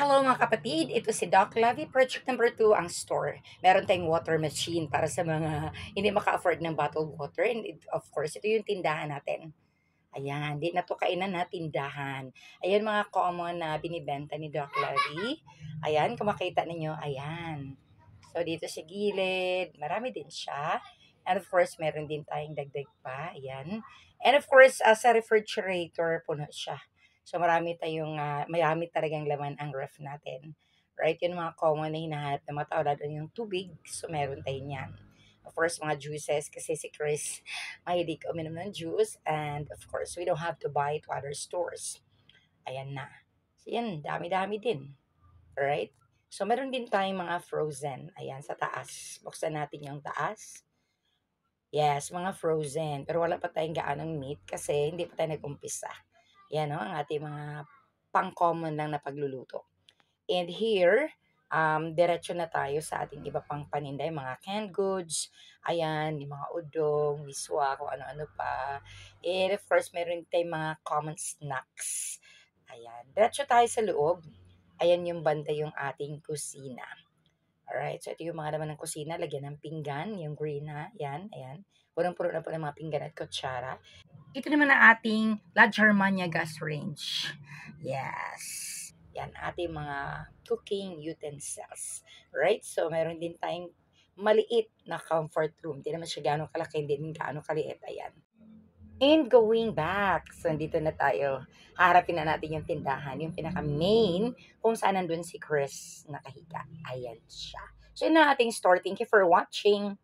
Hello mga kapatid, ito si Doc Lavi, project number 2 ang store. Meron tayong water machine para sa mga hindi maka-afford ng bottled water and of course, ito yung tindahan natin. Ayan, di na to kainan na tindahan. Ayan mga common na binibenta ni Doc Lavi. Ayan, kung makita ninyo, ayan. So dito sa gilid, marami din siya. And of course, meron din tayong dagdag pa. Ayan. And of course, sa refrigerator, puno siya. So marami talagang laman ang ref natin. Right? Yun mga common na hinahanap ng mga tao, lalo yung tubig. So meron tayo niyan. Of course, mga juices kasi si Chris mahilig uminom ng juice. And of course, we don't have to buy it to other stores. Ayan na. So yan, dami-dami din. Alright? So meron din tayong mga frozen. Ayan, sa taas. Buksan natin yung taas. Yes, mga frozen. Pero wala pa tayong gaanong meat kasi hindi pa tayo nag-umpisa. Yan, no? Ang ating mga pang-common lang na pagluluto. And here, diretso na tayo sa ating iba pang paninda, yung mga canned goods, ayan, yung mga udong, miswa, kung ano-ano pa. And of course, meron tayong mga common snacks. Ayan, diretso tayo sa loob. Ayan yung banda yung ating kusina. Alright, so ito yung mga laman ng kusina, lagyan ng pinggan, yung green ha, yan, ayan. Punong-puno na po ng mga pinggan at kutsara. Ito naman ang ating La Germania gas range. Yes. Yan, ating mga cooking utensils. Right? So, meron din tayong maliit na comfort room. Hindi naman siya gano'ng kalaki, hindi din gano'ng kaliit. Ayan. And going back, so dito na tayo. Haharapin na natin yung tindahan, yung pinaka-main, kung saan nandun si Chris nakahiga. Ayan siya. So, yun na ating store. Thank you for watching.